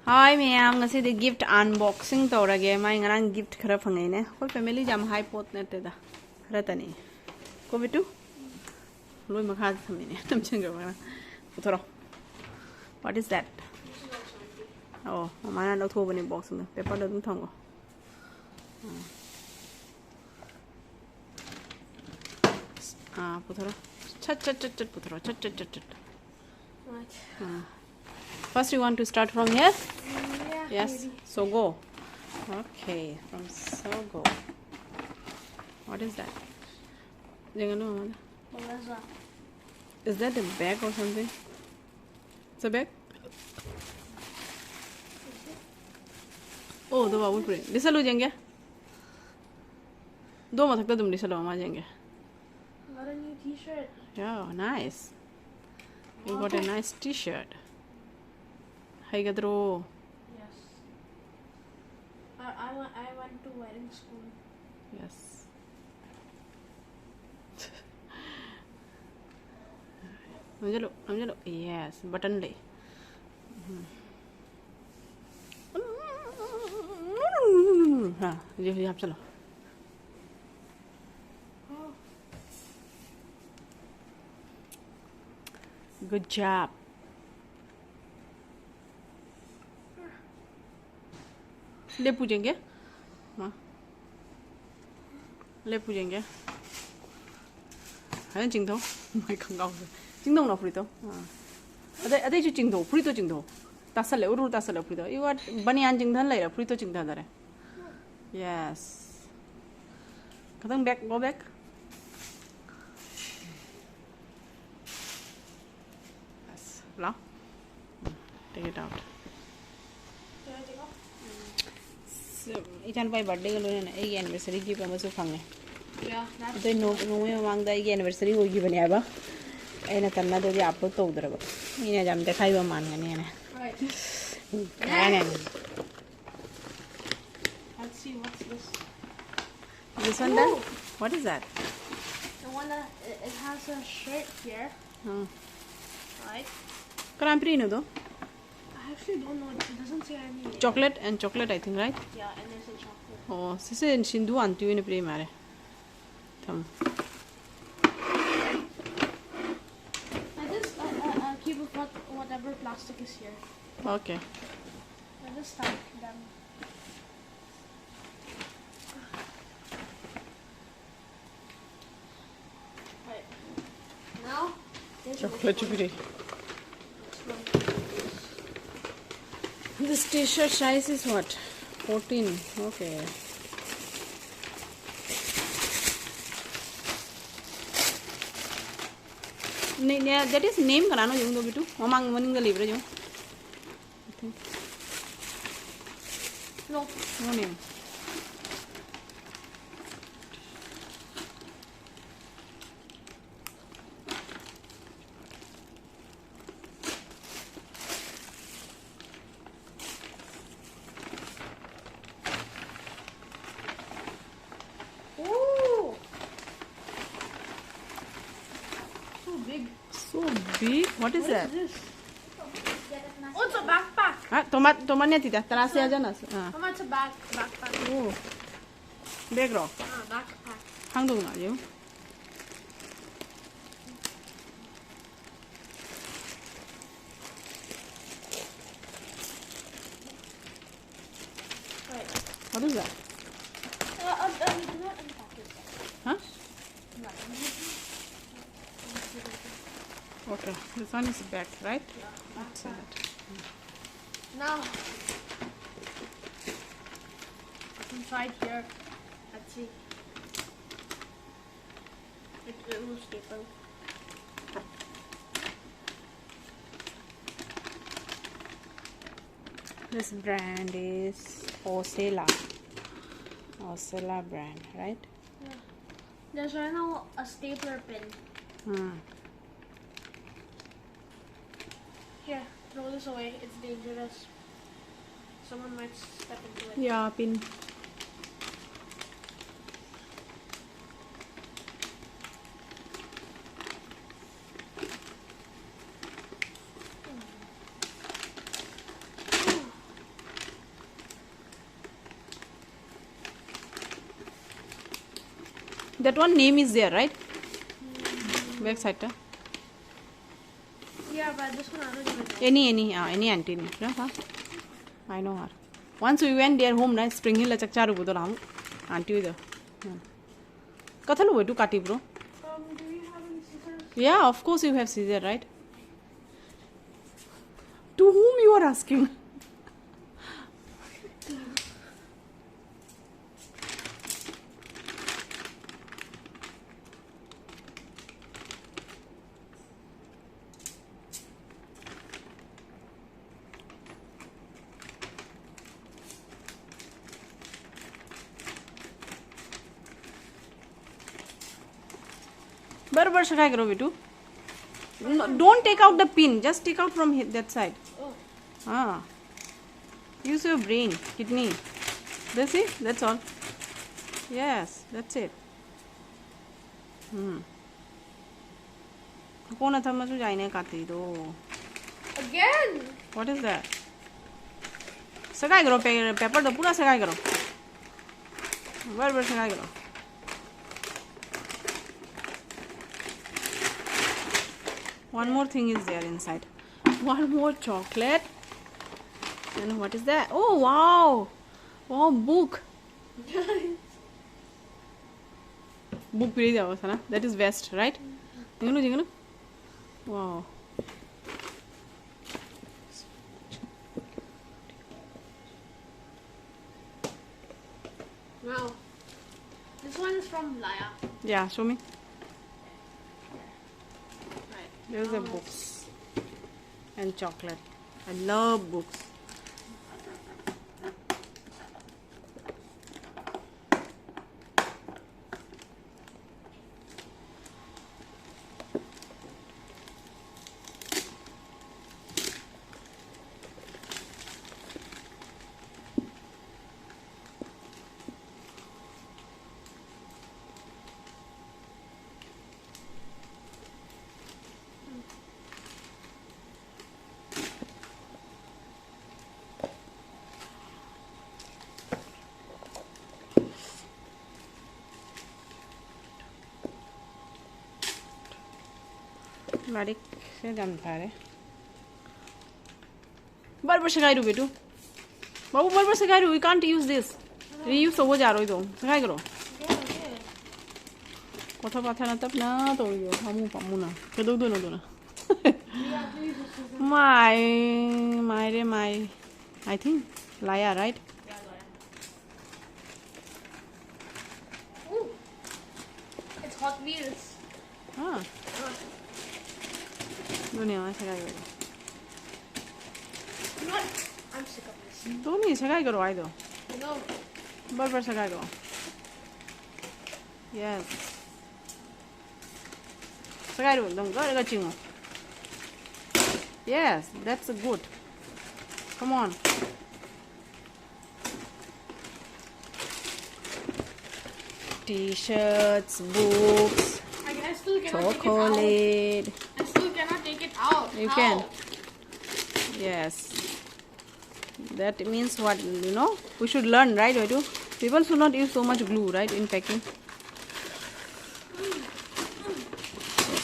Hi ma'am, ngasi the gift unboxing tawrage mai ngarang gift khara phangai ne. Koi family jam high pot ne te da. Khara tani. Ko bitu? Loi makha thami ne. Tam changa ma. Uthoro. What is that? Oh, mana lo tho bani box me. Paper lo dum thongo. Puthoro. Chat puthoro. Chat. Right. First you want to start from here? Yeah. Yes. Maybe. So go. Okay. From so go. What is that? Is that a bag or something? It's a bag? Oh, the bubble print. This is a do matak dum this alone. Got a new T-shirt. Yeah, nice. You got a nice T-shirt. Hi Gadro. Yes. I went to wedding school. Yes. Namjalo. Yes, button lay. You have to. Oh. Good job. ले पूजेंगे हाँ ले पूजेंगे है चिंगथो मैं खंगाव चिंगथो ना फ्रीतो हाँ अदे जो चिंगथो फ्रीतो चिंगथो तासल ले उरुल तासल ले फ्रीतो ये वाट बनियान चिंगथन ले रा फ्रीतो चिंगथा दरे yes Kadam back go back yes La take it out Ichan pai birthday ga lone na ei anniversary gi pa masu phangne Yeah. de no me mang da ei anniversary ho gi bane aba aina tanna do di upload to udra ba ine jam dekhai ba man ngane ne Right. kane Let's see what's this. this one then what is that The one that it has a shirt here. Right. Crampri no do I actually don't know. It doesn't say any. chocolate I think right Yeah, and there's a chocolate. oh sise shindu antu ne pre mare tham I just keep with whatever plastic is here. okay I just stack them. Right. Now. There's chocolate this one. chukri This one. this t-shirt size is what 14 okay that is name karano jung do bitu mamang morning the libre jung No. no name Ooh. So big. so big what is What that is this? Oh, it's a backpack. ah tomat ne tita tarase aja na Mama, it's a backpack. oh bag ro Backpack. hang dong na you Right. what is that You do not unpack it. huh No. okay this one is back right Yeah, what's backpack. that Now, what's inside here? Let's see. It will staple. this brand is Osela brand right Yeah. There's right now a stapler pin. Here, throw this away. It's dangerous. Someone might step into it. yeah pin That one name is there, right? Back side. Yeah, but this one I don't even know. Any auntie. Huh? I know her. Once we went their home, right? Spring Hill, chakcharu budolamu. Auntie the. Kathalu we do kati bro. Do we have any scissors? Yeah, of course you have scissor, right? To whom you are asking? बराबर से क्या करो बेटू? Don't take out the pin. Just take out from that side. Oh. Ah. Use your brain, kidney. That's it. That's all. Yes, that's it. कौन था मैं जाने काटी दो. Again? What is that? सगाई करो पेपर तो पूरा सगाई करो. बराबर सगाई करो. One more thing is there inside. One more chocolate. And what is that? Oh wow! Wow, book. Book piri jawa sana. That is best, right? Jingalo. Wow. Wow. This one is from Laya. Yeah, show me. Right. There's the books and chocolate. I love books. बारीक से जमता है. बराबर से guide बेटू. बाबू बराबर से guide. We can't use this. Reuse हो जा रही तो. सगाई करो. কথা কথা না তব না তো হামু পামু না. কেদো দো না. My. I think Laya, right? Yeah, Laya. Ooh. It's Hot Wheels. हाँ. दुनिया में सगाई करो. You know what? I'm sick of this. तो नहीं सगाई करो आई दो. No. बराबर सगाई करो. Yes. सगाई करो. दम कर चिंगो. Yes, that's good. Come on. T-shirts, books, I still cannot chocolate. take it out. I still cannot take it out. You How? can. Yes. That means what, you know? We should learn, right, Vedu? People should not use so much glue, right, in packing.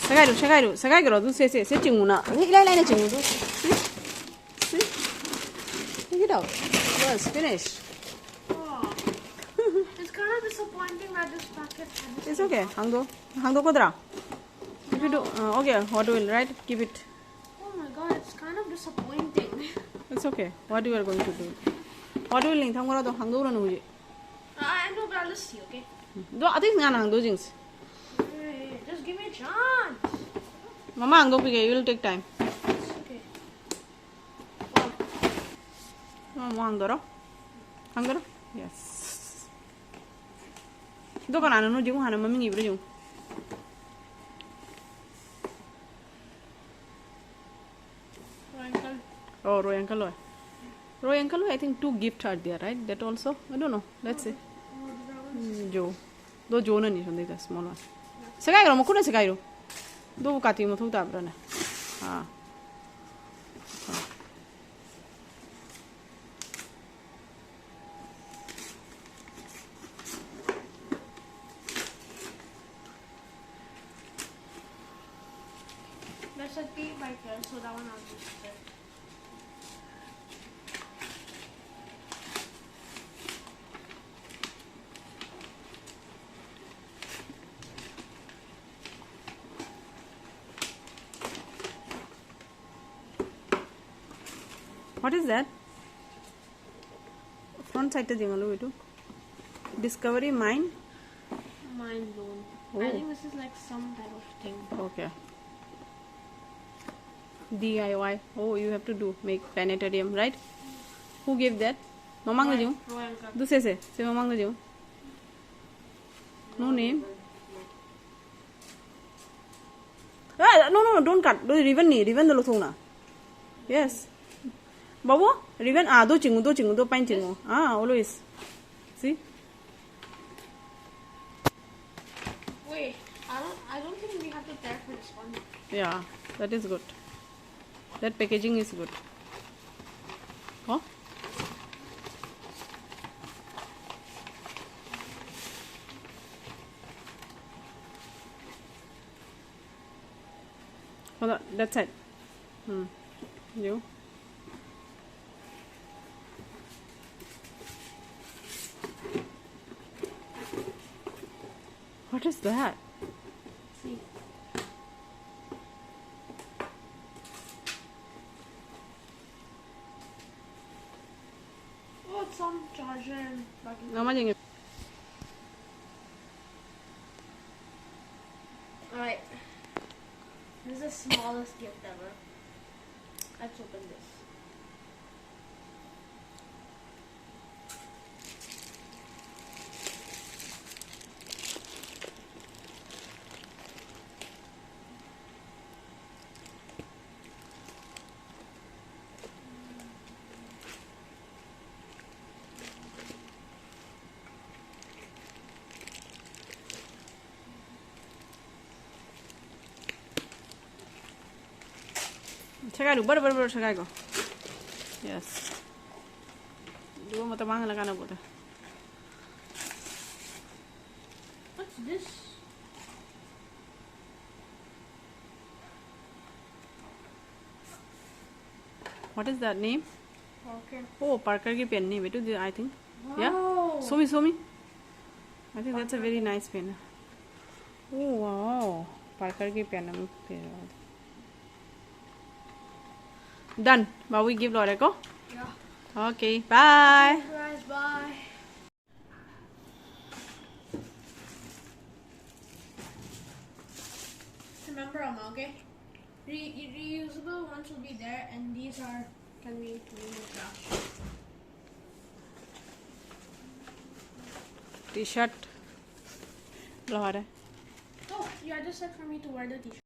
Sagai karo. Du se chinguna. Lai na chingu du. See? Take it out. Yes, finish. Oh. It's kind of disappointing that this packet has It's okay. Hangdo kodra. If you do, okay, what will, right? Keep it. Oh my god, it's kind of disappointing. It's okay. What you are going to do? What will ning thangora do hangdo na nuji. I know, but let's see, okay? Do I think ngan hangdo jings. Hey, just give me a chance. Mama hangdo pige. You will take time. It's okay. Mama hangdoro. Yes. Do kan anu jing hana mami ngi bro jing. Uncle. Oh, Royal Kaloi. I think 2 gifts are there, right? That also? I don't know. Let's see. Joe. Do Joe na ni the small one. Sagai ro mo kuna sagai ro. Do kati mo thuta bra na. Ha. feet right there, so that one I'll just fit. What is that? Front side to jingle it. Discovery Mine. Mind blown. Oh. I think this is like some type of thing. Okay. DIY. Oh, you have to do make planetarium, right? Who gave that? Mama Roy ngajung. Uncle. Do say mama ngajung. No name. Ah, no, don't cut. Do ribbon ni, ribbon the lotuna. Yes. Babu, ribbon do chingu do pain chingu. Ah, always. See? Wait, I don't think we have to tear for this one. Yeah, that is good. That packaging is good. Oh? Hold on, that's it. You? What is that? See. Oh, it's some charger and plug-in. Mama jeng. Alright. This is the smallest gift ever. Let's open this. Chegai du, baru chegai go. Yes. Dua mata bang la kana boda. What's this? What is that name? Okay. Oh, Parker ki pen name. It I think. Yeah. Wow. Show me. I think that's a very nice pen. Oh wow, Parker ki pen. Done. Now we give Laura go. Yeah. Okay. Bye. Guys, bye. Remember, okay? Reusable ones will be there, and these can be thrown in the trash. T-shirt. Laura. Oh, yeah, just said for me to wear the t-shirt.